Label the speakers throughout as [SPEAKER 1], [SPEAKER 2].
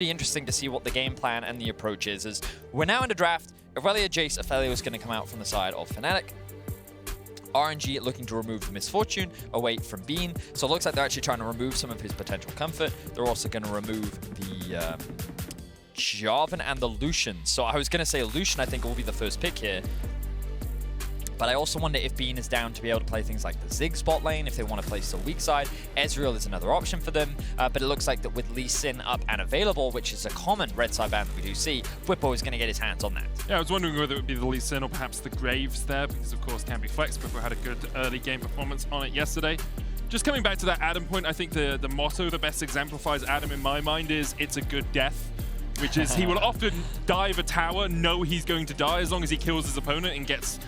[SPEAKER 1] be interesting to see what the game plan and the approach is, as we're now in a draft. Aurelia, Jace, Ophelia is going to come out from the side of Fnatic. RNG looking to remove the Misfortune away from Bean. So it looks like they're actually trying to remove some of his potential comfort. They're also going to remove the Jarvan and the Lucian. So I was going to say Lucian, I think, will be the first pick here. But I also wonder if Bean is down to be able to play things like the Ziggs bot lane, if they want to play still weak side. Ezreal is another option for them, but it looks like that with Lee Sin up and available, which is a common red side ban that we do see, Bwipo is going to get his hands on that.
[SPEAKER 2] Yeah, I was wondering whether it would be the Lee Sin or perhaps the Graves there, because of course can be flex. Bwipo had a good early game performance on it yesterday. Just coming back to that Adam point, I think the motto that best exemplifies Adam in my mind is, it's a good death. Which is, he will often dive a tower, know he's going to die, as long as he kills his opponent and gets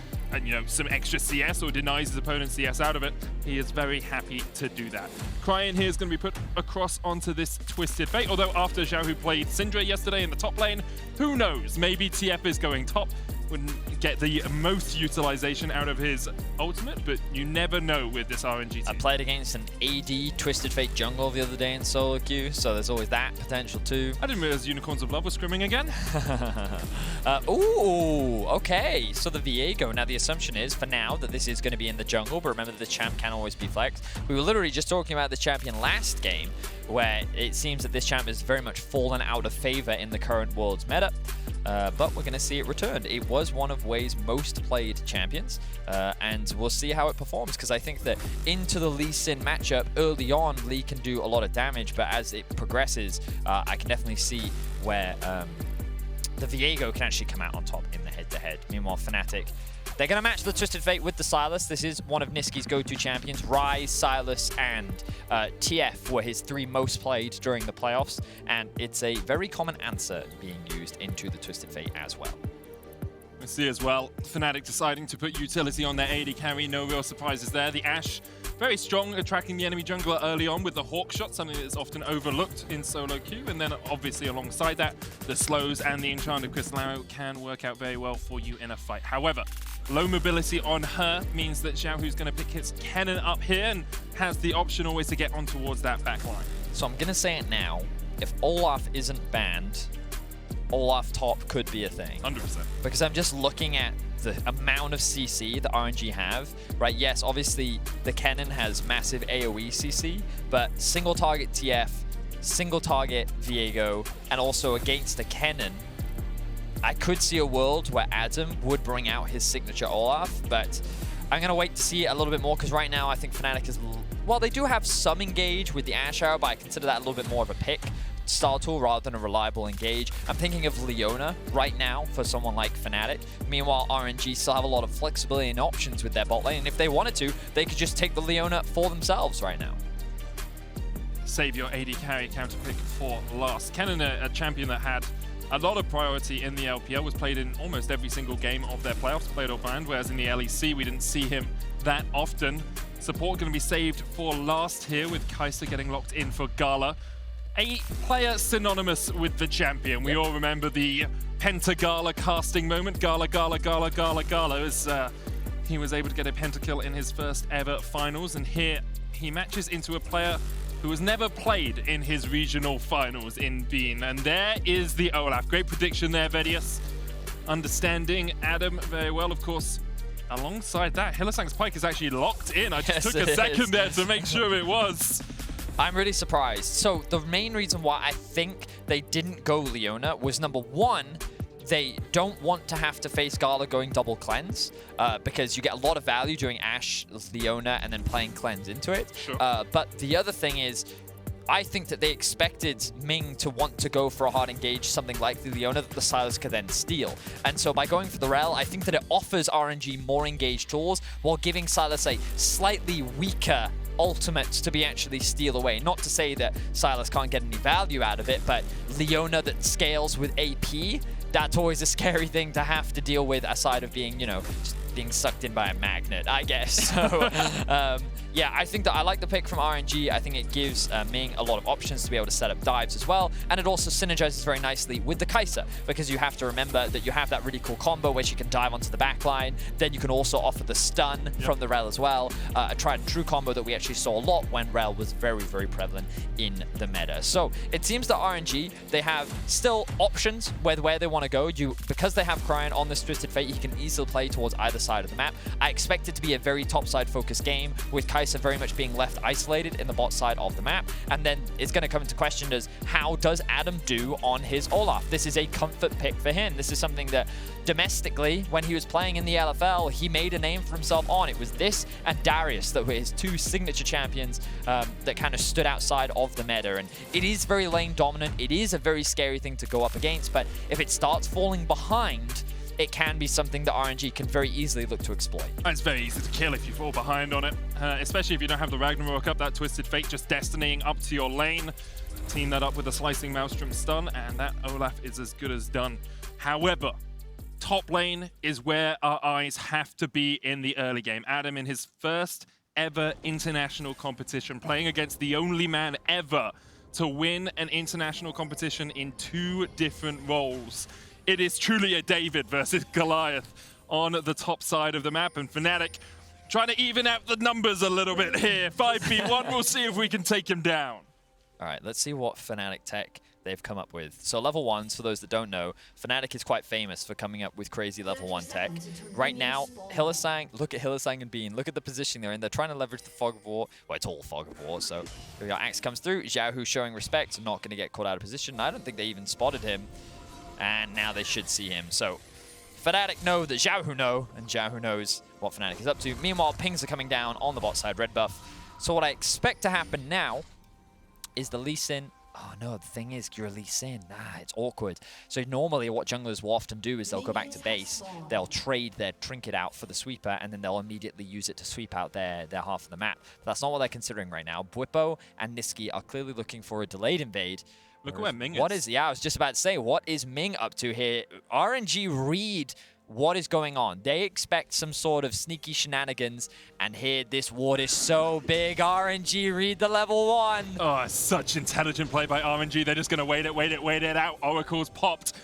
[SPEAKER 2] some extra CS or denies his opponent CS out of it. He is very happy to do that. Cryin here is going to be put across onto this Twisted Fate, although after Xiao played Syndra yesterday in the top lane, who knows, maybe TF is going top. Wouldn't get the most utilization out of his ultimate, but you never know with this RNG team. I
[SPEAKER 1] played against an AD Twisted Fate jungle the other day in solo queue, so there's always that potential too.
[SPEAKER 2] I didn't realize Unicorns of Love was scrimming again.
[SPEAKER 1] Ooh, okay. So the Viego, now the assumption is for now that this is going to be in the jungle, but remember the champ can always be flexed. We were literally just talking about the champion last game, where it seems that this champ has very much fallen out of favor in the current world's meta. But we're going to see it returned. It was one of WEI's most played champions, and we'll see how it performs, because I think that into the Lee Sin matchup, early on, Lee can do a lot of damage, but as it progresses, I can definitely see where the Viego can actually come out on top in the head-to-head. Meanwhile, Fnatic, they're going to match the Twisted Fate with the Sylas. This is one of Niski's go-to champions. Ryze, Sylas, and TF were his 3 most played during the playoffs, and it's a very common answer being used into the Twisted Fate as well.
[SPEAKER 2] We see as well, Fnatic deciding to put utility on their AD carry. No real surprises there. The Ashe, very strong at tracking the enemy jungler early on with the Hawk shot, something that is often overlooked in solo queue. And then obviously alongside that, the slows and the Enchanted Crystal Arrow can work out very well for you in a fight. However, low mobility on her means that Xiaohu's going to pick his Kennen up here and has the option always to get on towards that back line.
[SPEAKER 1] So I'm going to say it now. If Olaf isn't banned, Olaf top could be a thing.
[SPEAKER 2] 100%.
[SPEAKER 1] Because I'm just looking at the amount of CC that RNG have, right? Yes, obviously the Kennen has massive AoE CC, but single target TF, single target Viego, and also against the Kennen, I could see a world where Adam would bring out his signature Olaf, but I'm going to wait to see it a little bit more, because right now I think Fnatic is, well, they do have some engage with the Ashe Arrow, but I consider that a little bit more of a pick style tool rather than a reliable engage. I'm thinking of Leona right now for someone like Fnatic. Meanwhile, RNG still have a lot of flexibility and options with their bot lane, and if they wanted to, they could just take the Leona for themselves right now.
[SPEAKER 2] Save your AD carry counter pick for last. Kennen, a champion that had a lot of priority in the LPL, was played in almost every single game of their playoffs, played or banned, whereas in the LEC we didn't see him that often. Support going to be saved for last here, with Kai'Sa getting locked in for Gala. A player synonymous with the champion. We all remember the Penta-Gala casting moment. Gala, Gala, Gala, Gala, Gala, as he was able to get a pentakill in his first ever finals. And here he matches into a player who has never played in his regional finals in Bean. And there is the Olaf. Great prediction there, Vedius. Understanding Adam very well, of course. Alongside that, Hylissang's Pike is actually locked in. I just took a second there to make sure it was.
[SPEAKER 1] I'm really surprised. So the main reason why I think they didn't go Leona was, number one, they don't want to have to face Gala going double cleanse, because you get a lot of value doing Ashe, Leona, and then playing cleanse into it.
[SPEAKER 2] Sure.
[SPEAKER 1] But the other thing is, I think that they expected Ming to want to go for a hard engage, something like the Leona that the Sylas could then steal. And so by going for the Rel, I think that it offers RNG more engaged tools while giving Sylas a slightly weaker ultimates to be actually steal away. Not to say that Sylas can't get any value out of it, but Leona that scales with AP, that's always a scary thing to have to deal with, aside of being, just being sucked in by a magnet, I guess. So Yeah, I think that I like the pick from RNG. I think it gives Ming a lot of options to be able to set up dives as well. And it also synergizes very nicely with the Kai'Sa, because you have to remember that you have that really cool combo where she can dive onto the backline. Then you can also offer the stun from the Rel as well. A tried and true combo that we actually saw a lot when Rel was very, very prevalent in the meta. So it seems that RNG, they have still options where they want to go. Because they have Cryon on this Twisted Fate, he can easily play towards either side of the map. I expect it to be a very topside focused game, with Kai'Sa very much being left isolated in the bot side of the map. And then it's going to come into question as, how does Adam do on his Olaf? This is a comfort pick for him. This is something that domestically, when he was playing in the LFL, he made a name for himself on. It was this and Darius that were his two signature champions that kind of stood outside of the meta. And it is very lane dominant. It is a very scary thing to go up against, but if it starts falling behind, it can be something that RNG can very easily look to exploit.
[SPEAKER 2] It's very easy to kill if you fall behind on it, especially if you don't have the Ragnarok up, that Twisted Fate just destinying up to your lane. Team that up with a Slicing Maelstrom stun, and that Olaf is as good as done. However, top lane is where our eyes have to be in the early game. Adam, in his first ever international competition, playing against the only man ever to win an international competition in 2 different roles. It is truly a David versus Goliath on the top side of the map, and Fnatic trying to even out the numbers a little bit here. 5v1, we'll see if we can take him down.
[SPEAKER 1] All right, let's see what Fnatic tech they've come up with. So level 1s, for those that don't know, Fnatic is quite famous for coming up with crazy level 1 tech. Right now, Hylissang, look at Hylissang and Bean, look at the position they're in. They're trying to leverage the Fog of War. Well, it's all Fog of War, so we got Axe comes through. Xiaohu showing respect, not going to get caught out of position. I don't think they even spotted him. And now they should see him. So Fnatic know that Xiaohu know, and Xiaohu knows what Fnatic is up to. Meanwhile, pings are coming down on the bot side, red buff. So what I expect to happen now is the Lee Sin. Oh no, the thing is, you're a Lee Sin. It's awkward. So normally what junglers will often do is they'll go back to base, they'll trade their trinket out for the sweeper, and then they'll immediately use it to sweep out their half of the map. But that's not what they're considering right now. Bwipo and Niski are clearly looking for a delayed invade.
[SPEAKER 2] Look at where Ming is.
[SPEAKER 1] Yeah, I was just about to say, what is Ming up to here? RNG read what is going on. They expect some sort of sneaky shenanigans, and here this ward is so big. RNG read the level 1.
[SPEAKER 2] Oh, such intelligent play by RNG. They're just going to wait it out. Oracle's popped.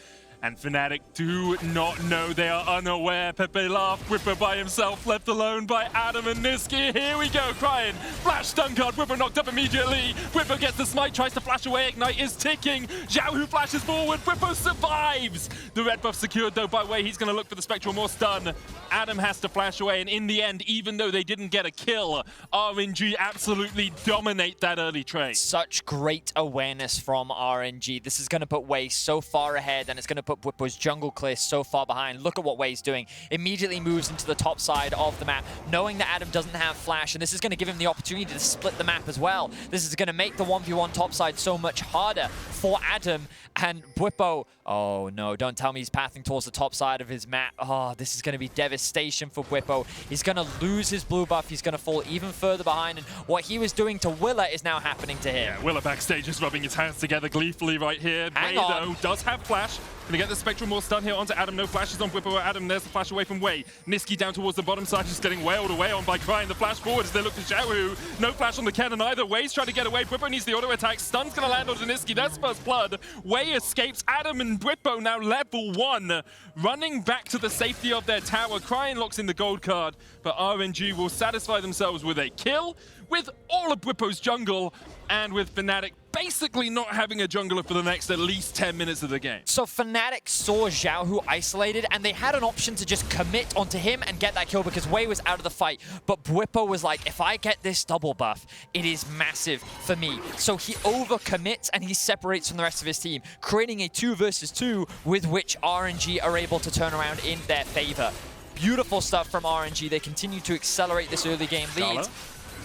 [SPEAKER 2] And Fnatic do not know. They are unaware. Pepe laughed. Bwipo by himself, left alone by Adam and Niski. Here we go, Cryon. Flash stun card. Bwipo knocked up immediately. Bwipo gets the smite, tries to flash away. Ignite is ticking. Xiaohu flashes forward. Bwipo survives. The red buff secured, though, by Wei. He's going to look for the Spectral more stun. Adam has to flash away. And in the end, even though they didn't get a kill, RNG absolutely dominate that early trade.
[SPEAKER 1] Such great awareness from RNG. This is going to put Wei so far ahead, and it's going to put Bwipo's jungle clear so far behind. Look at what Wei's doing. Immediately moves into the top side of the map, knowing that Adam doesn't have flash, and this is going to give him the opportunity to split the map as well. This is going to make the 1v1 top side so much harder for Adam. And Bwipo, oh no, don't tell me he's pathing towards the top side of his map. Oh, this is going to be devastation for Bwipo. He's going to lose his blue buff. He's going to fall even further behind, and what he was doing to Willa is now happening to him.
[SPEAKER 2] Yeah, Willa backstage is rubbing his hands together gleefully right here. Wei, though, does have flash. Gonna get the Spectral more stun here onto Adam. No flashes on Bwipo. Adam, there's the flash away from Wei. Niski down towards the bottom side, just getting wailed away on by Cryon. The flash forward as they look to Xiaohu. No flash on the cannon either. Wei's trying to get away. Bwipo needs the auto attack. Stun's gonna land onto Niski. That's first blood. Wei escapes. Adam and Bwipo now level 1, running back to the safety of their tower. Cryon locks in the gold card, but RNG will satisfy themselves with a kill with all of Bwipo's jungle, and with Fnatic basically not having a jungler for the next at least 10 minutes of the game.
[SPEAKER 1] So Fnatic saw Xiaohu isolated, and they had an option to just commit onto him and get that kill because Wei was out of the fight. But Bwipo was like, if I get this double buff, it is massive for me. So he overcommits and he separates from the rest of his team, creating a 2 versus 2 with which RNG are able to turn around in their favor. Beautiful stuff from RNG. They continue to accelerate this early game lead.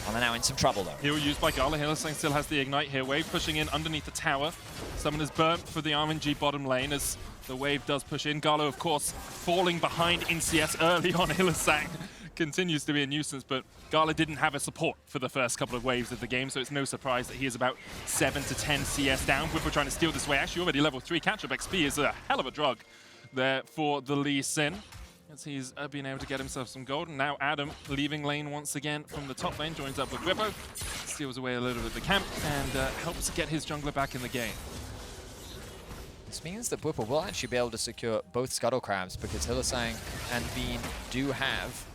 [SPEAKER 1] And they're now in some trouble, though.
[SPEAKER 2] Heal used by Gala. Hylissang still has the Ignite here. Wave pushing in underneath the tower. Summoner's burnt for the RNG bottom lane as the wave does push in. Gala, of course, falling behind in CS early on. Hylissang continues to be a nuisance, but Gala didn't have a support for the first couple of waves of the game, so it's no surprise that he is about 7 to 10 CS down. Bwipo trying to steal this way. Actually, already level 3 catch-up XP is a hell of a drug there for the Lee Sin. as he's been able to get himself some gold. And now Adam leaving lane once again from the top lane, joins up with Whippo, steals away a little bit of the camp, and helps get his jungler back in the game.
[SPEAKER 1] This means that Whippo will actually be able to secure both Scuttle Crabs because Hylissang and Bean do have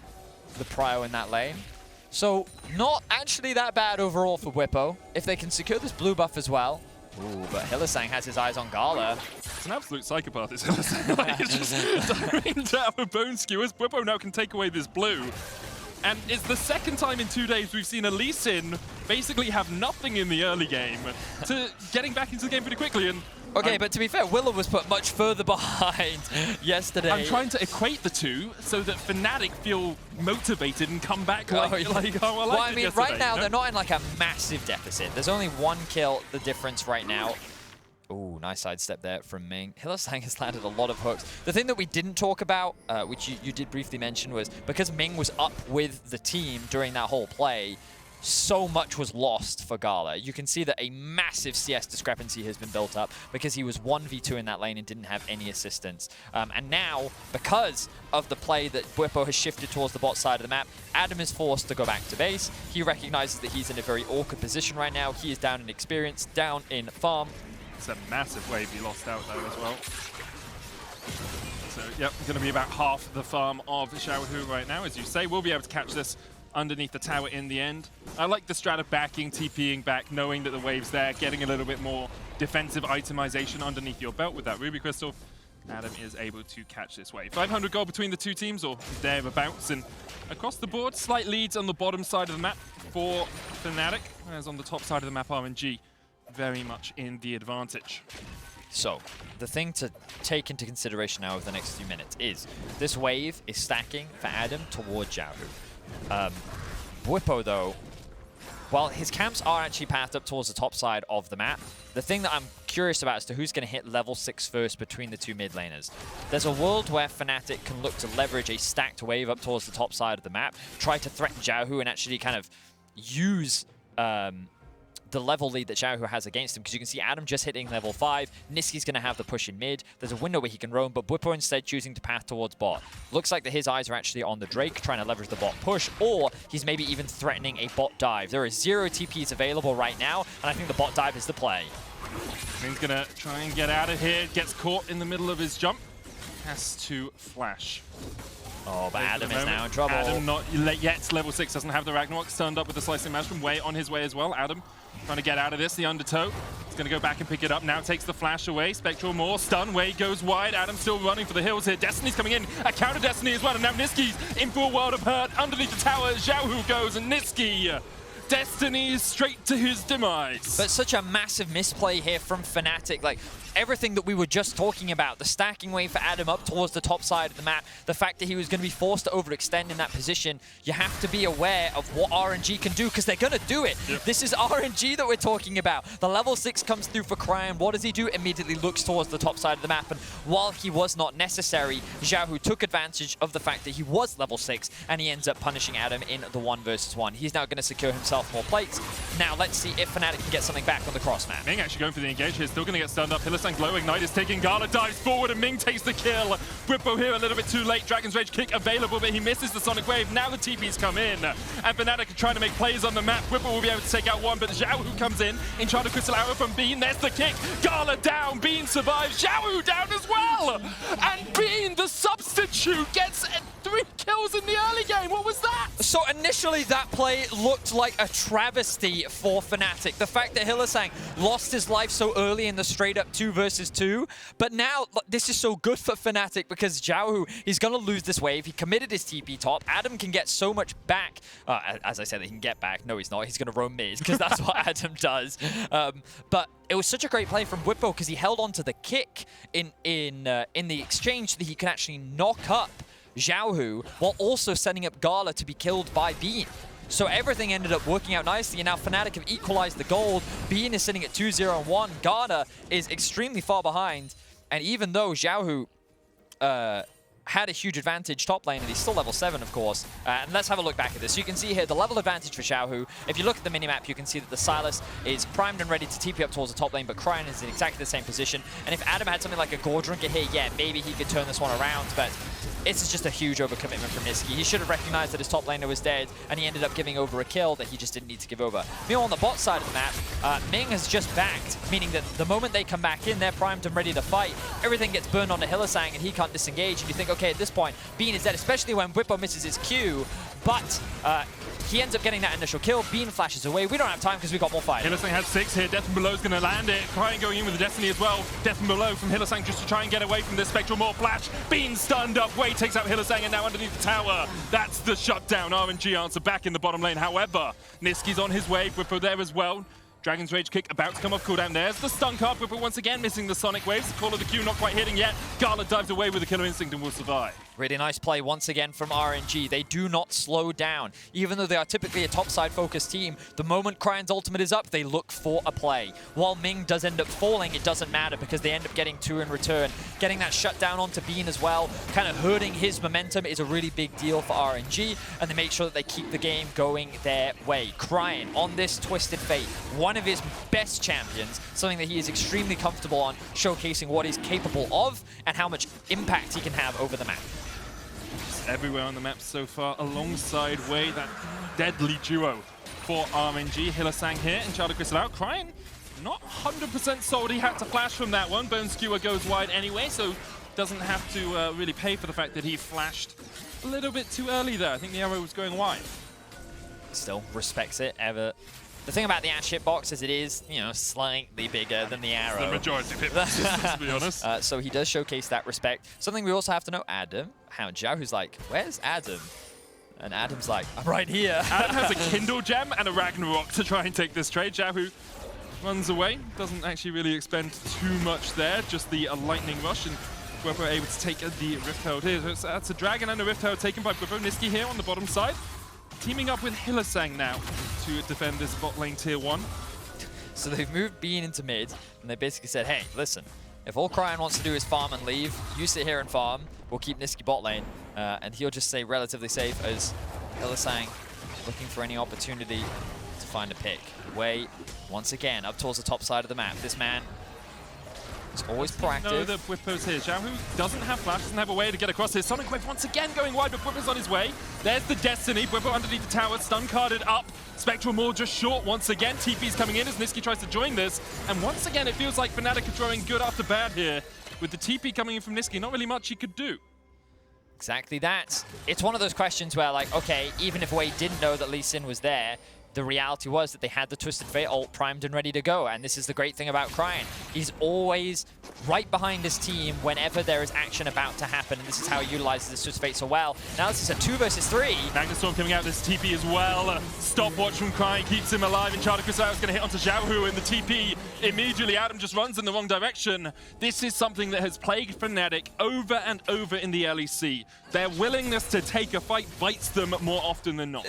[SPEAKER 1] the prio in that lane. So not actually that bad overall for Whippo. If they can secure this blue buff as well. Ooh, but Hylissang has his eyes on Gala.
[SPEAKER 2] It's an absolute psychopath, this Hylissang. Like, he's just diving down with bone skewers. Whippo now can take away this blue. And it's the second time in 2 days we've seen a Lee Sin basically have nothing in the early game to getting back into the game pretty quickly. And
[SPEAKER 1] okay, but to be fair, Willow was put much further behind yesterday.
[SPEAKER 2] I'm trying to equate the two so that Fnatic feel motivated and come back like,
[SPEAKER 1] well, I mean, right now, they're not in like a massive deficit. There's only 1 kill, the difference right now. Ooh, nice sidestep there from Ming. Hylissang has landed a lot of hooks. The thing that we didn't talk about, which you did briefly mention, was because Ming was up with the team during that whole play, so much was lost for Gala. You can see that a massive CS discrepancy has been built up because he was 1v2 in that lane and didn't have any assistance. And now, because of the play that Whippo has shifted towards the bot side of the map, Adam is forced to go back to base. He recognizes that he's in a very awkward position right now. He is down in experience, down in farm.
[SPEAKER 2] It's a massive wave he lost out though as well. So, yep, going to be about half the farm of Xiaohu right now. As you say, we'll be able to catch this underneath the tower in the end. I like the strat of backing, TPing back, knowing that the wave's there, getting a little bit more defensive itemization underneath your belt with that Ruby Crystal. Adam is able to catch this wave. 500 gold between the two teams, or thereabouts, and across the board, slight leads on the bottom side of the map for Fnatic, whereas on the top side of the map, RNG very much in the advantage.
[SPEAKER 1] So, the thing to take into consideration now over the next few minutes is this wave is stacking for Adam towards Xiaohu. Whippo, though, while his camps are actually pathed up towards the top side of the map, the thing that I'm curious about as to who's going to hit level 6 first between the two mid laners. There's a world where Fnatic can look to leverage a stacked wave up towards the top side of the map, try to threaten Xiaohu and actually kind of use the level lead that Xiaohu has against him, because you can see Adam just hitting level 5. Niski's going to have the push in mid. There's a window where he can roam, but Whippo instead choosing to path towards bot. Looks like that his eyes are actually on the Drake, trying to leverage the bot push, or he's maybe even threatening a bot dive. There are 0 TPs available right now, and I think the bot dive is the play.
[SPEAKER 2] He's going to try and get out of here. Gets caught in the middle of his jump. Has to flash.
[SPEAKER 1] Oh, but Adam is now in trouble.
[SPEAKER 2] Adam not yet level 6, doesn't have the Ragnarok. Turned up with the Slicing Mash from Way on his way as well. Adam trying to get out of this, the undertow. He's going to go back and pick it up. Now takes the flash away. Spectral more. Stun. Way goes wide. Adam still running for the hills here. Destiny's coming in. A counter Destiny as well. And now Niski's in for a world of hurt. Underneath the tower, Xiaohu goes, and Niski. Destiny straight to his demise.
[SPEAKER 1] But such a massive misplay here from Fnatic. Like, everything that we were just talking about, the stacking wave for Adam up towards the top side of the map, the fact that he was going to be forced to overextend in that position, you have to be aware of what RNG can do, because they're going to do it. Yep. This is RNG that we're talking about. The level 6 comes through for Cryon. What does he do? Immediately looks towards the top side of the map, and while he was not necessary, Xiaohu took advantage of the fact that he was level 6, and he ends up punishing Adam in the 1 versus 1. He's now going to secure himself more plates. Now let's see if Fnatic can get something back on the cross map.
[SPEAKER 2] Ming actually going for the engage here, still going to get stunned up. Hylissang glow ignite is taking Gala, dives forward, and Ming takes the kill. Whippo here a little bit too late. Dragon's Rage kick available, but he misses the Sonic Wave. Now the TP's come in, and Fnatic are trying to make plays on the map. Whippo will be able to take out one, but Xiaohu comes in trying to Crystal Arrow from Bean. There's the kick. Gala down, Bean survives, Xiaohu down as well. And Bean, the substitute, gets 3 kills in the early game. What was that?
[SPEAKER 1] So initially that play looked like a travesty for Fnatic. The fact that Hylissang lost his life so early in the straight up 2 versus 2, but now this is so good for Fnatic because Xiaohu, he's going to lose this wave. He committed his TP top. Adam can get so much back. As I said, he can get back. No, he's not. He's going to roam mid because that's what Adam does. But it was such a great play from Whippo because he held on to the kick in the exchange so that he can actually knock up Xiaohu while also setting up Gala to be killed by Bean. So everything ended up working out nicely, and now Fnatic have equalized the gold. Bean is sitting at 2-0-1. Gala is extremely far behind, and even though Xiaohu had a huge advantage top lane, and he's still level 7, of course. And let's have a look back at this. So you can see here the level advantage for Xiaohu. If you look at the minimap, you can see that the Sylas is primed and ready to TP up towards the top lane, but Cryan is in exactly the same position. And if Adam had something like a Gore Drinker here, yeah, maybe he could turn this one around, but it's just a huge overcommitment from Nisqy. He should have recognized that his top laner was dead, and he ended up giving over a kill that he just didn't need to give over. Meanwhile, on the bot side of the map, Ming has just backed, meaning that the moment they come back in, they're primed and ready to fight. Everything gets burned onto Hylissang, and he can't disengage. And you think, okay, at this point, Bean is dead, especially when Bwipo misses his Q, but he ends up getting that initial kill. Bean flashes away. We don't have time because we've got more fight.
[SPEAKER 2] Hylissang has 6 here. Death from Below's going to land it. Cryan going in with the Destiny as well. Death from Below from Hylissang just to try and get away from this Spectral Maw flash. Bean stunned up. Wei takes out Hylissang, and now underneath the tower. That's the shutdown. RNG answer back in the bottom lane. However, Nisqy's on his way. Bwipo there as well. Dragon's Rage kick about to come off cooldown. There's the stun card. Bwipo once again missing the Sonic Waves. The call of the Q not quite hitting yet. Gala dives away with the Killer Instinct and will survive.
[SPEAKER 1] Really nice play once again from RNG. They do not slow down. Even though they are typically a topside focused team, the moment Cryan's ultimate is up, they look for a play. While Ming does end up falling, it doesn't matter because they end up getting 2 in return. Getting that shutdown onto Bean as well, kind of hurting his momentum, is a really big deal for RNG, and they make sure that they keep the game going their way. Cryan on this Twisted Fate, one of his best champions, something that he is extremely comfortable on, showcasing what he's capable of and how much impact he can have over the map.
[SPEAKER 2] Everywhere on the map so far, alongside Wei, that deadly duo for RNG. Hylissang here and Child of Crystal out. Cryan not 100% sold. He had to flash from that one. Bone Skewer goes wide anyway, so doesn't have to really pay for the fact that he flashed a little bit too early there. I think the arrow was going wide.
[SPEAKER 1] Still respects it, ever. The thing about the Ash hitbox is it is, you know, slightly bigger than the arrow.
[SPEAKER 2] The majority of hitboxes, to be honest.
[SPEAKER 1] So he does showcase that respect. Something we also have to know, Adam, how Xiaohu's like, where's Adam? And Adam's like, I'm right here.
[SPEAKER 2] Adam has a Kindle Gem and a Ragnarok to try and take this trade. Xiaohu runs away, doesn't actually really expend too much there, just the Lightning Rush, and Bwipo able to take the Rift Herald here. So that's a Dragon and a Rift Herald taken by Bwipo. Nisqy here on the bottom side, teaming up with Hylissang now to defend this bot lane tier 1.
[SPEAKER 1] So they've moved Bean into mid, and they basically said, hey, listen, if all Cryan wants to do is farm and leave, you sit here and farm, we'll keep Nisqy bot lane, and he'll just stay relatively safe as Hylissang looking for any opportunity to find a pick. Wei, once again, up towards the top side of the map. This man is always proactive.
[SPEAKER 2] No, the Bwipo's here. Xiaohu doesn't have flash, doesn't have a way to get across here. Sonic Wave once again going wide, but Bwipo's on his way. There's the Destiny. Bwipo underneath the tower, stun carded up. Spectral Maw just short once again. TP's coming in as Nisqy tries to join this. And once again, it feels like Fnatic are throwing good after bad here. With the TP coming in from Nisqy, not really much he could do.
[SPEAKER 1] Exactly that. It's one of those questions where, like, okay, even if Wei didn't know that Lee Sin was there, the reality was that they had the Twisted Fate ult primed and ready to go, and this is the great thing about Cryan. He's always right behind his team whenever there is action about to happen, and this is how he utilizes this Twisted Fate so well. Now this is a 2 versus 3.
[SPEAKER 2] Magnustorm coming out this TP as well. Stopwatch from Cryan keeps him alive, and Child of Crystal is going to hit onto Xiaohu, and the TP immediately. Adam just runs in the wrong direction. This is something that has plagued Fnatic over and over in the LEC. Their willingness to take a fight bites them more often than not.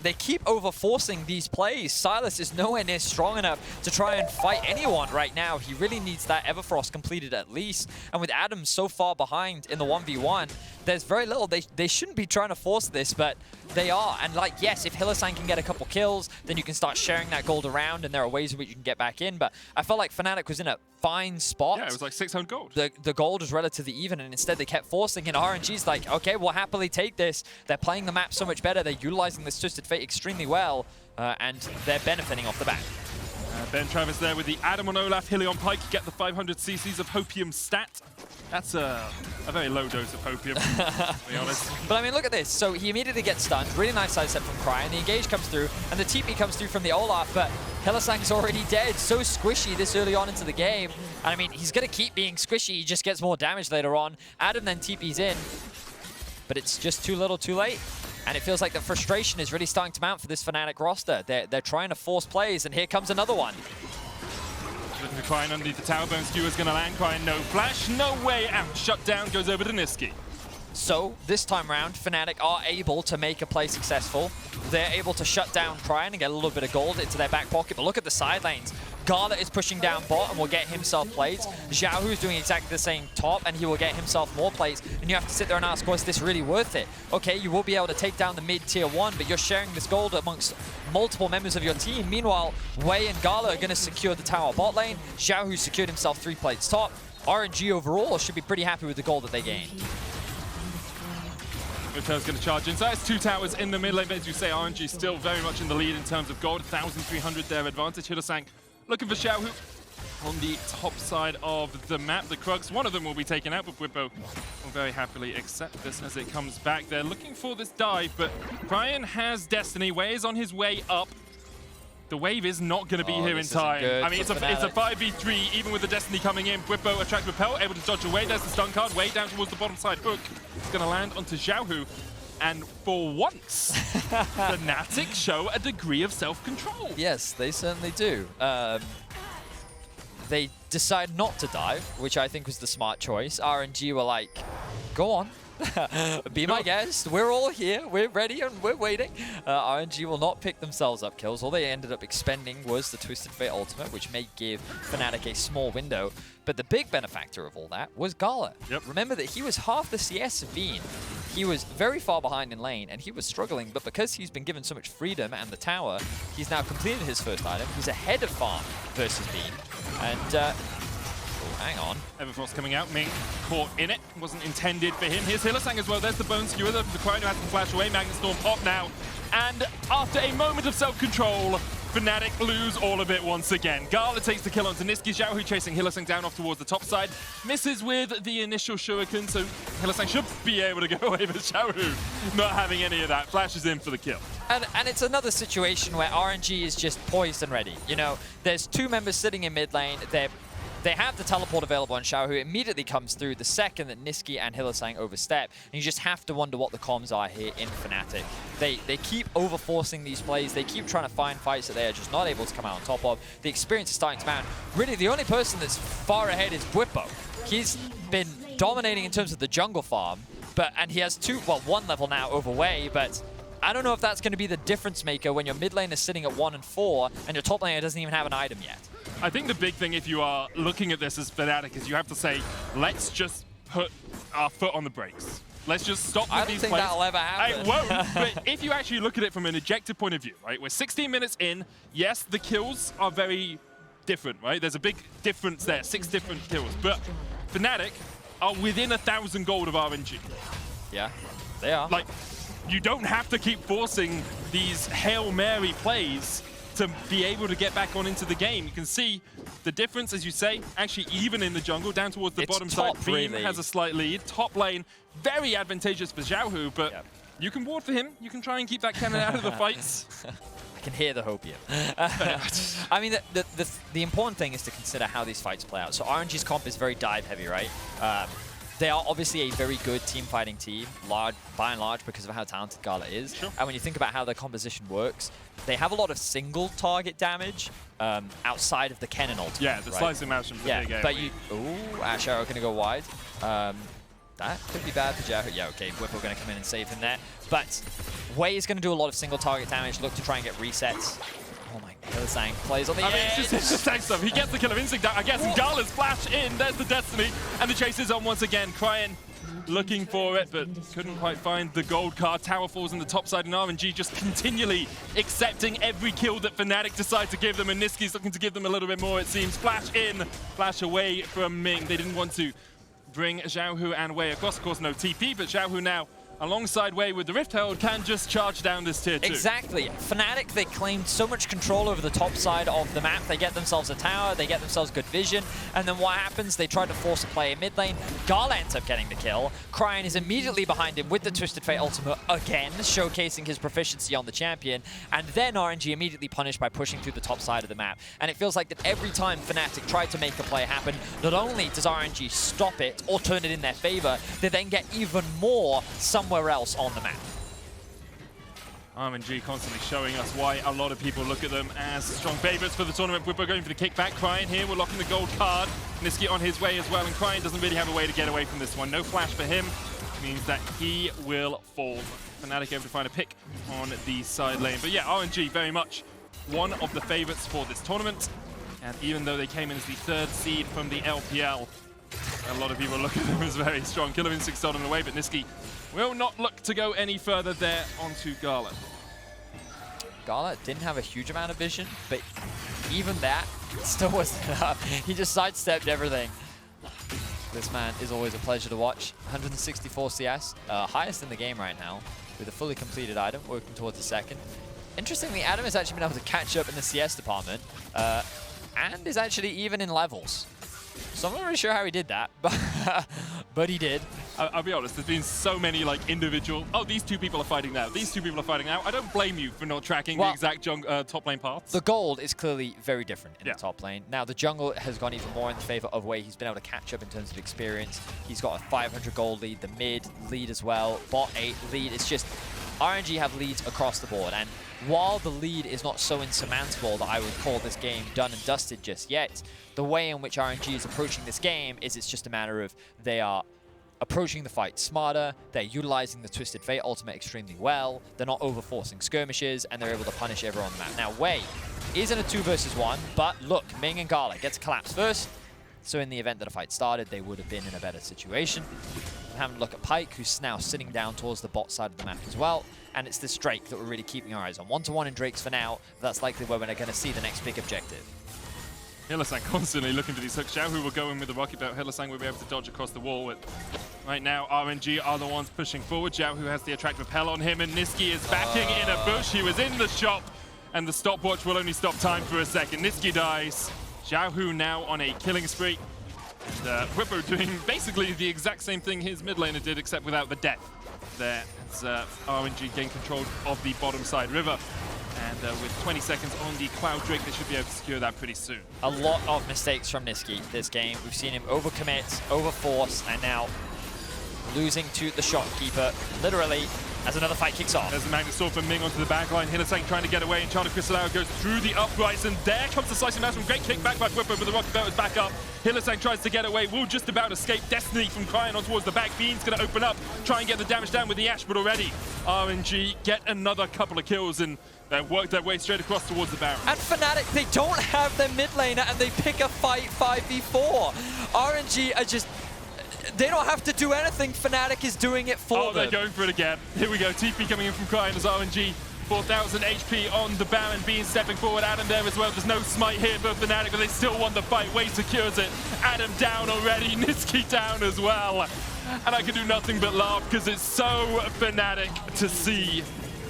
[SPEAKER 1] They keep overforcing these plays. Sylas is nowhere near strong enough to try and fight anyone right now. He really needs that Everfrost completed at least. And with Adam so far behind in the 1v1, there's very little. They shouldn't be trying to force this, but they are. And like, yes, if Hylissang can get a couple kills, then you can start sharing that gold around, and there are ways in which you can get back in. But I felt like Fnatic was in a fine spot.
[SPEAKER 2] Yeah, it was like 600 gold.
[SPEAKER 1] The gold was relatively even, and instead they kept forcing, and RNG's like, okay, we'll happily take this. They're playing the map so much better. They're utilizing this Twisted Fate extremely well, and they're benefiting off the bat.
[SPEAKER 2] Ben Travis there with the Adam on Olaf, Hilly on Pike, get the 500 cc's of Hopium stat. That's a very low dose of Hopium, to be honest.
[SPEAKER 1] But I mean, look at this. So he immediately gets stunned. Really nice side step from Cryan. The engage comes through, and the TP comes through from the Olaf, but Hylissang's already dead. So squishy this early on into the game. And I mean, he's going to keep being squishy. He just gets more damage later on. Adam then TP's in, but it's just too little too late. And it feels like the frustration is really starting to mount for this Fnatic roster. They're trying to force plays, and here comes another one.
[SPEAKER 2] Looking for Cryan underneath the tower. Bone Skewer's going to land. Cryan, no flash, no way out. Shutdown goes over to Nisqy.
[SPEAKER 1] So this time round, Fnatic are able to make a play successful. They're able to shut down Cryan and get a little bit of gold into their back pocket. But look at the side lanes. Gala is pushing down bot and will get himself plates. Xiaohu is doing exactly the same top, and he will get himself more plates. And you have to sit there and ask, was this really worth it? Okay, you will be able to take down the mid-tier 1, but you're sharing this gold amongst multiple members of your team. Meanwhile, Wei and Gala are going to secure the tower bot lane. Xiaohu secured himself 3 plates top. RNG overall should be pretty happy with the gold that they gained.
[SPEAKER 2] Ripto's going to charge inside. It's 2 towers in the mid lane, but as you say, RNG still very much in the lead in terms of gold. 1,300 their advantage. Hillesang looking for Xiaohu on the top side of the map. The Krugs, one of them will be taken out, but Whippo will very happily accept this as it comes back. They're looking for this dive, but Brian has Destiny. Wei is on his way up. The wave is not going to be here in time. I mean, it's a 5v3, even with the Destiny coming in. Whippo attract Repel, able to dodge away. There's the stun card, way down towards the bottom side hook. It's going to land onto Xiaohu. And for once, Fnatic show a degree of self-control.
[SPEAKER 1] Yes, they certainly do. They decide not to dive, which I think was the smart choice. RNG were like, go on. Be my guest. We're all here. We're ready and we're waiting. RNG will not pick themselves up kills. All they ended up expending was the Twisted Fate ultimate, which may give Fnatic a small window. But the big benefactor of all that was Gala.
[SPEAKER 2] Yep.
[SPEAKER 1] Remember that he was half the CS of Bean. He was very far behind in lane, and he was struggling. But because he's been given so much freedom and the tower, he's now completed his first item. He's ahead of Farm versus Bean. And hang on.
[SPEAKER 2] Everfrost coming out. Ming caught in it. Wasn't intended for him. Here's Hillesang as well. There's the Bone Skewer. The Cryo has to flash away. Magnet Storm pop now. And after a moment of self-control, Fnatic lose all of it once again. Gala takes the kill onto Niski. Xiaohu chasing Hillesang down off towards the top side. Misses with the initial shuriken, so Hillesang should be able to go away, but Xiaohu not having any of that. Flashes in for the kill.
[SPEAKER 1] And it's another situation where RNG is just poised and ready. You know, there's 2 members sitting in mid lane. They have the teleport available on Xiaohu. It immediately comes through the second that Niski and Hillesang overstep. And you just have to wonder what the comms are here in Fnatic. They keep overforcing these plays. They keep trying to find fights that they are just not able to come out on top of. The experience is starting to mount. Really, the only person that's far ahead is Whippo. He's been dominating in terms of the jungle farm, and he has 1 level now over Wei, but I don't know if that's going to be the difference maker when your mid lane is sitting at 1 and 4 and your top laner doesn't even have an item yet.
[SPEAKER 2] I think the big thing if you are looking at this as Fnatic is you have to say, let's just put our foot on the brakes. Let's just stop with these plays.
[SPEAKER 1] I don't think that'll ever happen.
[SPEAKER 2] It won't, but if you actually look at it from an objective point of view, right? We're 16 minutes in. Yes, the kills are very different, right? There's a big difference there, 6 different kills. But Fnatic are within 1,000 gold of RNG.
[SPEAKER 1] Yeah, they are.
[SPEAKER 2] Like, you don't have to keep forcing these Hail Mary plays to be able to get back on into the game. You can see the difference, as you say, actually even in the jungle, down towards the bottom side. Beam has a slight lead. Top lane, very advantageous for Xiaohu, but you can ward for him. You can try and keep that cannon out of the fights.
[SPEAKER 1] I can hear the hopium. I mean, the important thing is to consider how these fights play out. So RNG's comp is very dive heavy, right? They are obviously a very good team fighting team, by and large, because of how talented Gala is.
[SPEAKER 2] Sure.
[SPEAKER 1] And when you think about how their composition works, they have a lot of single target damage outside of the Kennen ultimate.
[SPEAKER 2] Yeah, the slicing mouse from the big area.
[SPEAKER 1] But Ashe are going to go wide. That could be bad for Xiaohu. Yeah, okay, Whippo going to come in and save him there. But Wei is going to do a lot of single target damage, look to try and get resets. Oh my God, Hillesang plays on the edge.
[SPEAKER 2] I mean, it's just tank stuff. He gets the kill of Instinct down, I guess, and Gala's flash in. There's the Destiny, and the chase is on once again. Cryin looking for it, but couldn't quite find the gold card. Tower falls on the top side, and RNG just continually accepting every kill that Fnatic decide to give them, and Niski's looking to give them a little bit more, it seems. Flash in, flash away from Ming. They didn't want to bring Xiaohu and Wei across. Of course, no TP, but Xiaohu now alongside Wei with the Rift Herald can just charge down this tier 2.
[SPEAKER 1] Exactly. Fnatic, they claimed so much control over the top side of the map. They get themselves a tower, they get themselves good vision, and then what happens? They try to force a play in mid lane. Gala ends up getting the kill. Cryin is immediately behind him with the Twisted Fate ultimate again, showcasing his proficiency on the champion, and then RNG immediately punished by pushing through the top side of the map. And it feels like that every time Fnatic tried to make a play happen, not only does RNG stop it or turn it in their favor, they then get even more somewhere else on the map.
[SPEAKER 2] RNG constantly showing us why a lot of people look at them as strong favorites for the tournament. We're going for the kickback. Cryin here, we're locking the gold card. Niski on his way as well, and Cryin doesn't really have a way to get away from this one. No flash for him, means that he will fall. Fnatic able to find a pick on the side lane. But yeah, RNG very much one of the favorites for this tournament. And even though they came in as the 3rd seed from the LPL, a lot of people look at them as very strong. Killer Instinct stolen away, but Nisqy will not look to go any further there onto Gala.
[SPEAKER 1] Gala didn't have a huge amount of vision, but even that still wasn't enough. He just sidestepped everything. This man is always a pleasure to watch. 164 CS, highest in the game right now, with a fully completed item, working towards a second. Interestingly, Adam has actually been able to catch up in the CS department, and is actually even in levels. So I'm not really sure how he did that, but he did.
[SPEAKER 2] I'll be honest, there's been so many like individual, oh, these 2 people are fighting now, these 2 people are fighting now. I don't blame you for not tracking the exact top lane paths.
[SPEAKER 1] The gold is clearly very different in the top lane. Now, the jungle has gone even more in the favor of Wei. He's been able to catch up in terms of experience. He's got a 500 gold lead, the mid lead as well, bot 8 lead. It's just RNG have leads across the board, and while the lead is not so insurmountable that I would call this game done and dusted just yet, the way in which RNG is approaching this game is it's just a matter of they are approaching the fight smarter, they're utilizing the Twisted Fate ultimate extremely well, they're not overforcing skirmishes, and they're able to punish everyone on the map. Now, Wei is in a 2 versus 1, but look, Ming and Gala gets collapsed first, so in the event that a fight started, they would have been in a better situation. And having a look at Pyke, who's now sitting down towards the bot side of the map as well, and it's this Drake that we're really keeping our eyes on. 1-to-1 in Drakes for now, that's likely where we're going to see the next big objective.
[SPEAKER 2] Hylissang constantly looking for these hooks. Xiaohu will go in with the rocket belt. Hylissang will be able to dodge across the wall. But right now, RNG are the ones pushing forward. Xiaohu has the attract repel on him, and Nisqy is backing in a bush. He was in the shop, and the stopwatch will only stop time for a second. Nisqy dies. Xiaohu now on a killing spree. And Whippo doing basically the exact same thing his mid laner did, except without the death. There, as RNG gain control of the bottom side river. And with 20 seconds on the Cloud Drake, they should be able to secure that pretty soon.
[SPEAKER 1] A lot of mistakes from Nisqy this game. We've seen him overcommit, overforce, and now losing to the shopkeeper, literally, as another fight kicks off.
[SPEAKER 2] There's a Magnet Sword from Ming onto the backline. Hylissang trying to get away, and Charter Crystalaro goes through the uprights, and there comes the slicing mouse from great kick back by Whippo, but the rocket belt is back up. Hylissang tries to get away, will just about escape. Destiny from Cryon on towards the back. Bean's going to open up, try and get the damage down with the Ash, but already RNG get another couple of kills, and they work their way straight across towards the Baron.
[SPEAKER 1] And Fnatic, they don't have their mid laner, and they pick a fight 5v4. RNG are just... They don't have to do anything. Fnatic is doing it for them.
[SPEAKER 2] Oh, they're going for it again. Here we go. TP coming in from Cryon as RNG. 4,000 HP on the Baron. Bean stepping forward. Adam there as well. There's no smite here for Fnatic, but they still want the fight. Wei secures it. Adam down already. Nisqy down as well. And I can do nothing but laugh because it's so Fnatic to see.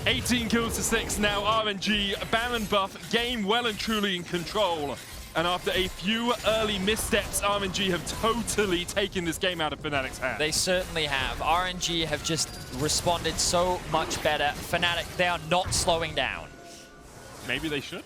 [SPEAKER 2] 18 kills to 6 now. RNG, Baron buff, game well and truly in control. And after a few early missteps, RNG have totally taken this game out of Fnatic's hands.
[SPEAKER 1] They certainly have. RNG have just responded so much better. Fnatic, they are not slowing down.
[SPEAKER 2] Maybe they should.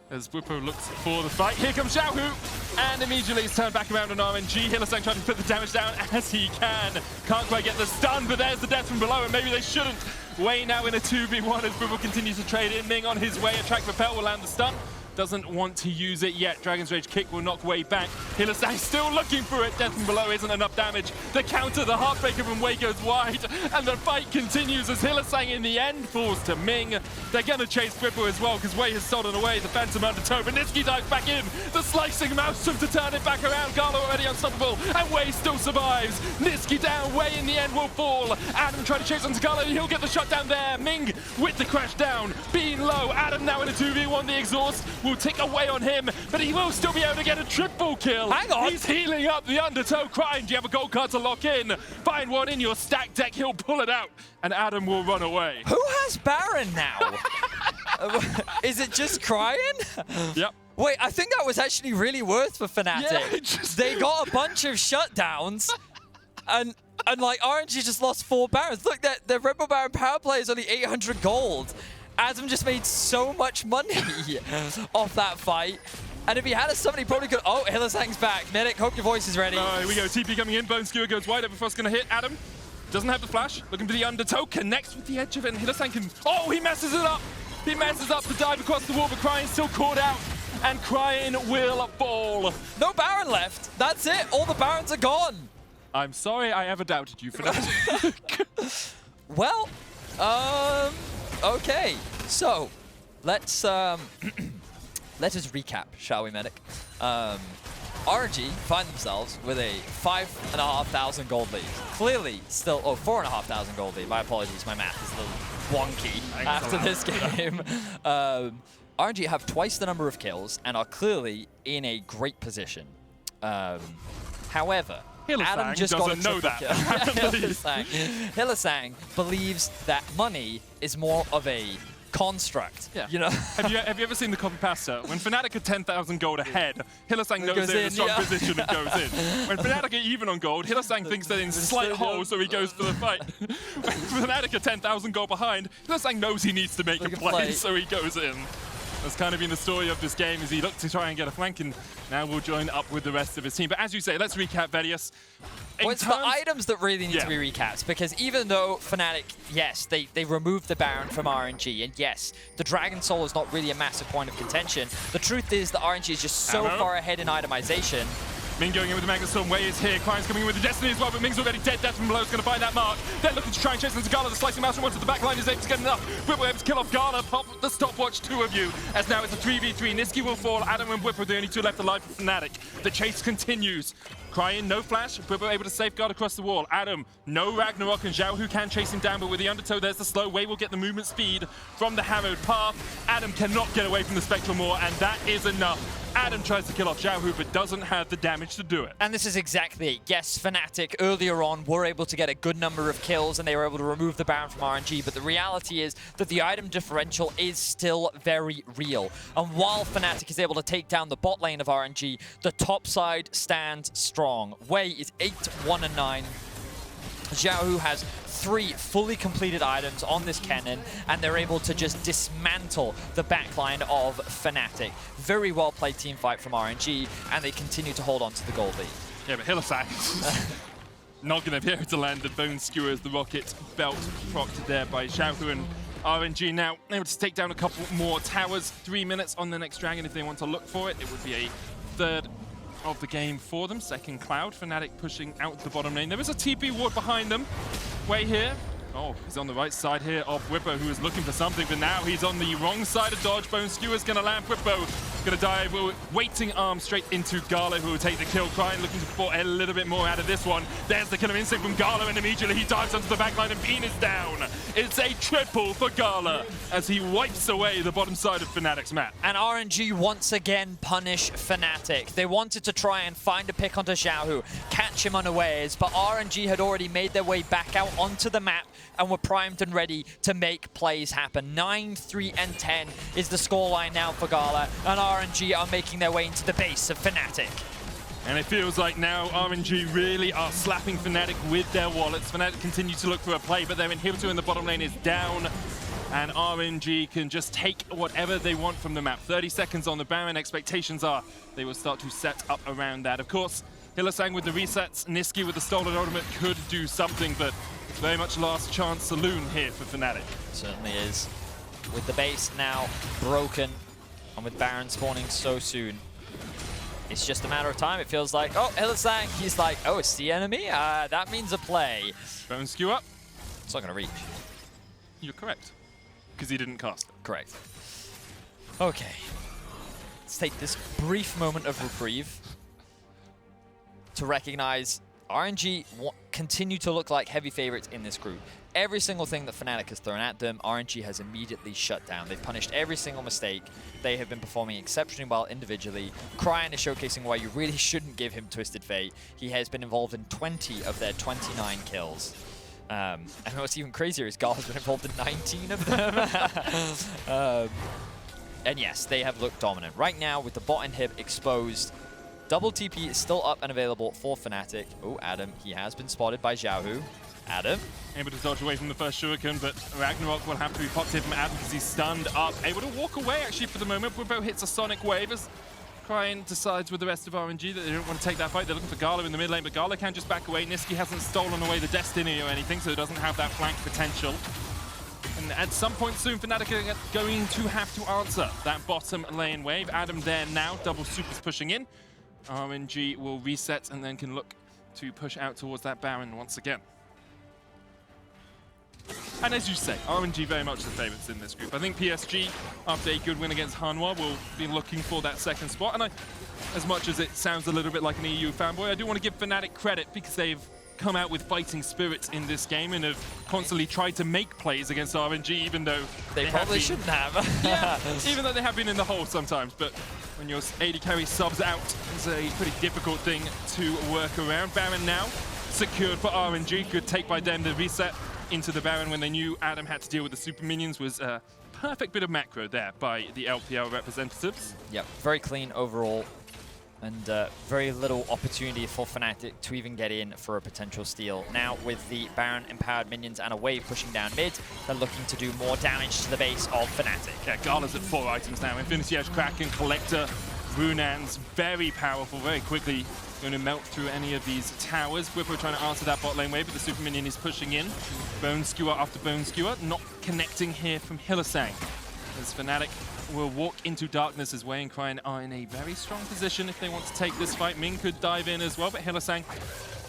[SPEAKER 2] As Whippo looks for the fight. Here comes Xiaohu, and immediately he's turned back around on RNG. Hylissang trying to put the damage down as he can. Can't quite get the stun, but there's the death from below, and maybe they shouldn't. Wei now in a 2v1 as Whippo continues to trade in. Ming on his way. Attract Repel will land the stun. Doesn't want to use it yet. Dragon's Rage kick will knock Wei back. Hylissang still looking for it. Death from below isn't enough damage. The counter, the Heartbreaker from Wei goes wide, and the fight continues as Hylissang in the end falls to Ming. They're going to chase Whippo as well because Wei has stolen away the Phantom Undertow, but Nisqy dives back in. The Slicing Mouse to turn it back around. Gala already unstoppable, and Wei still survives. Nisqy down. Wei in the end will fall. Adam trying to chase onto Gala, and he'll get the shutdown there. Ming with the crash down. Being low. Adam now in a 2v1. The exhaust will tick away on him, but he will still be able to get a triple kill.
[SPEAKER 1] Hang on.
[SPEAKER 2] He's healing up the Undertow, Crying. Do you have a gold card to lock in? Find one in your stack deck. He'll pull it out, and Adam will run away.
[SPEAKER 1] Who has Baron now? Is it just Cryon?
[SPEAKER 2] Yep.
[SPEAKER 1] Wait, I think that was actually really worth for Fnatic.
[SPEAKER 2] Yeah,
[SPEAKER 1] they got a bunch of shutdowns, and like RNG just lost 4 Barons. Look, their Red Bull Baron power play is only 800 gold. Adam just made so much money off that fight. And if he had somebody, he probably could... Oh, Hylissang's back. Medic, hope your voice is ready.
[SPEAKER 2] Here we go. TP coming in. Bone Skewer goes wide. Everfrost's going to hit Adam. Doesn't have the flash. Looking for the Undertow. Connects with the edge of it. And Hylissang can... Oh, he messes it up. He messes up the dive across the wall, but Crying's still caught out. And Crying will fall.
[SPEAKER 1] No Baron left. That's it. All the Barons are gone.
[SPEAKER 2] I'm sorry I ever doubted you for that.
[SPEAKER 1] Well, okay. So, let's let us recap, shall we, Medic? RNG find themselves with a 5,500 gold lead. Clearly still, 4,500 gold lead. My apologies, my math is a little wonky after this game. RNG have twice the number of kills and are clearly in a great position. However, Adam just
[SPEAKER 2] doesn't
[SPEAKER 1] got a
[SPEAKER 2] know that.
[SPEAKER 1] Hylissang believes that money is more of a construct.
[SPEAKER 2] Yeah.
[SPEAKER 1] You know?
[SPEAKER 2] have you ever seen the copy pasta? When Fnatic are 10,000 gold ahead, Hylissang knows they're in a strong position and goes in. When Fnatic are even on gold, Hylissang thinks they're in slight hole, so he goes for the fight. When Fnatic are 10,000 gold behind, Hylissang knows he needs to make a play, so he goes in. That's kind of been the story of this game, as he looked to try and get a flank, and now we'll join up with the rest of his team. But as you say, let's recap VODs.
[SPEAKER 1] Well, it's the items that really need to be recapped, because even though Fnatic, yes, they removed the Baron from RNG, and yes, the Dragon Soul is not really a massive point of contention, the truth is that RNG is just so far ahead in itemization.
[SPEAKER 2] Ming going in with the Magnet Storm. Wei is here. Crime's coming in with the Destiny as well, but Ming's already dead. Death from below is going to find that mark. They're looking to try and chase into Gala. The slicing mouse from onto the back line is able to get enough. Whipper able to kill off Gala. Pop the stopwatch, 2 of you. As now it's a 3v3. Niski will fall. Adam and Whipper are the only 2 left alive for Fnatic. The chase continues. Crying, no flash. Whipper able to safeguard across the wall. Adam, no Ragnarok, and Zhao who can chase him down, but with the undertow, there's the slow. Wei will get the movement speed from the harrowed path. Adam cannot get away from the Spectral Maw, and that is enough. Adam tries to kill off Zhao, but doesn't have the damage to do it.
[SPEAKER 1] And this is exactly it. Yes, Fnatic earlier on were able to get a good number of kills and they were able to remove the Baron from RNG, but the reality is that the item differential is still very real. And while Fnatic is able to take down the bot lane of RNG, the top side stands strong. Wei is 8-1-9. Zhao has 3 fully completed items on this cannon, and they're able to just dismantle the backline of Fnatic. Very well played team fight from RNG, and they continue to hold on to the gold lead.
[SPEAKER 2] Yeah, but Hylissang not going to be able to land the Bone Skewer as the rocket belt procced there by Xiaohu, and RNG now able to take down a couple more towers. 3 minutes on the next dragon if they want to look for it. It would be a third of the game for them. Second Cloud. Fnatic pushing out the bottom lane. There is a TP ward behind them. Wei here. Oh, he's on the right side here of Whippo, who is looking for something, but now he's on the wrong side of dodge. Bone Skewer's going to land. Whippo going to dive, waiting arm straight into Gala, who will take the kill. Crying looking for a little bit more out of this one. There's the killer instinct from Gala, and immediately he dives onto the backline, and Bean is down. It's a triple for Gala as he wipes away the bottom side of Fnatic's map.
[SPEAKER 1] And RNG once again punish Fnatic. They wanted to try and find a pick onto Xiaohu, catch him unawares, but RNG had already made their way back out onto the map and were primed and ready to make plays happen. 9, 3, and 10 is the scoreline now for Gala, and RNG are making their way into the base of Fnatic.
[SPEAKER 2] And it feels like now RNG really are slapping Fnatic with their wallets. Fnatic continue to look for a play, but their inhibitor in the bottom lane is down, and RNG can just take whatever they want from the map. 30 seconds on the Baron. Expectations are they will start to set up around that. Of course, Hylissang with the resets, Niski with the stolen ultimate could do something, but it's very much last chance saloon here for Fnatic.
[SPEAKER 1] Certainly is. With the base now broken, and with Baron spawning so soon, it's just a matter of time. It feels like, oh, Hylissang, he's like, oh, it's the enemy? That means a play.
[SPEAKER 2] Bone Skewer up.
[SPEAKER 1] It's not going to reach.
[SPEAKER 2] You're correct, because he didn't cast it.
[SPEAKER 1] Correct. Okay. Let's take this brief moment of reprieve to recognize RNG continue to look like heavy favorites in this group. Every single thing that Fnatic has thrown at them, RNG has immediately shut down. They've punished every single mistake. They have been performing exceptionally well individually. Cryan is showcasing why you really shouldn't give him Twisted Fate. He has been involved in 20 of their 29 kills. And what's even crazier is Gala's been involved in 19 of them. And yes, they have looked dominant. Right now, with the bot inhib exposed, double TP is still up and available for Fnatic. Oh, Adam, he has been spotted by Xiaohu. Adam.
[SPEAKER 2] Able to dodge away from the first shuriken, but Ragnarok will have to be popped here from Adam because he's stunned up. Able to walk away, actually, for the moment. Whippo hits a Sonic Wave as Cryan decides with the rest of RNG that they don't want to take that fight. They're looking for Gala in the mid lane, but Gala can just back away. Niski hasn't stolen away the Destiny or anything, so it doesn't have that flank potential. And at some point soon, Fnatic are going to have to answer that bottom lane wave. Adam there now, double supers pushing in. RNG will reset and then can look to push out towards that Baron once again. And as you say, RNG very much the favorites in this group. I think PSG, after a good win against Hanwha, will be looking for that second spot. And as much as it sounds a little bit like an EU fanboy, I do want to give Fnatic credit because they've come out with fighting spirits in this game and have constantly tried to make plays against RNG, even though
[SPEAKER 1] they probably shouldn't have.
[SPEAKER 2] Yeah, even though they have been in the hole sometimes. But when your AD carry subs out, it's a pretty difficult thing to work around. Baron now secured for RNG. Good take by them to reset into the Baron when they knew Adam had to deal with the super minions. Was a perfect bit of macro there by the LPL representatives.
[SPEAKER 1] Yep, very clean overall. And very little opportunity for Fnatic to even get in for a potential steal. Now with the Baron empowered minions and a wave pushing down mid, they're looking to do more damage to the base of Fnatic.
[SPEAKER 2] Yeah, Gala's at 4 items now. Infinity Edge, Kraken, Collector, Runan's very powerful, very quickly going to melt through any of these towers. Whipper trying to answer that bot lane wave, but the super minion is pushing in. Bone Skewer after Bone Skewer, not connecting here from Hylissang. As Fnatic will walk into darkness as Wei and Cryin are in a very strong position if they want to take this fight. Ming could dive in as well, but Hylissang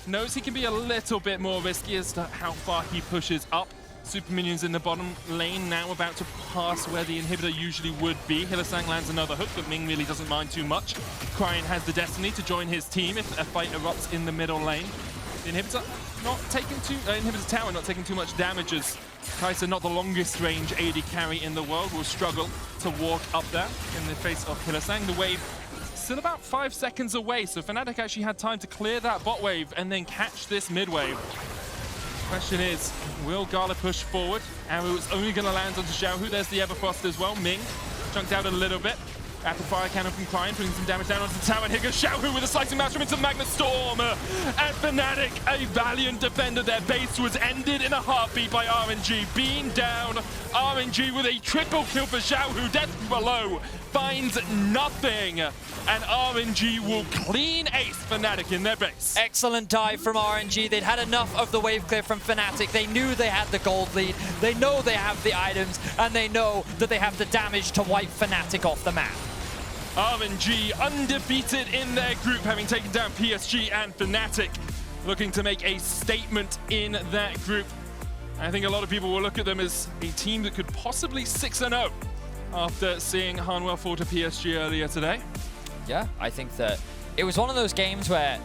[SPEAKER 2] knows he can be a little bit more risky as to how far he pushes up. Super minions in the bottom lane now about to pass where the inhibitor usually would be. Hylissang lands another hook, but Ming really doesn't mind too much. Cryin has the destiny to join his team if a fight erupts in the middle lane. The inhibitor tower not taking too much damage as Kai'Sa, not the longest range AD carry in the world, will struggle to walk up there in the face of Hylissang. The wave still about 5 seconds away, so Fnatic actually had time to clear that bot wave and then catch this mid wave. Question is, will Gala push forward? Arrow is only going to land onto Xiaohu. There's the Everfrost as well. Ming chunked out a little bit. Rapid fire cannon from Cryin, putting some damage down onto the tower. And here goes Xiaohu with a slicing maelstrom into Magnet Storm. And Fnatic, a valiant defender. Their base was ended in a heartbeat by RNG. Being down, RNG with a triple kill for Xiaohu. Death below finds nothing. And RNG will clean ace Fnatic in their base.
[SPEAKER 1] Excellent dive from RNG. They'd had enough of the wave clear from Fnatic. They knew they had the gold lead. They know they have the items. And they know that they have the damage to wipe Fnatic off the map.
[SPEAKER 2] RNG undefeated in their group, having taken down PSG and Fnatic, looking to make a statement in that group. I think a lot of people will look at them as a team that could possibly 6-0 after seeing Hanwha fall to PSG earlier today.
[SPEAKER 1] Yeah, I think that it was one of those games where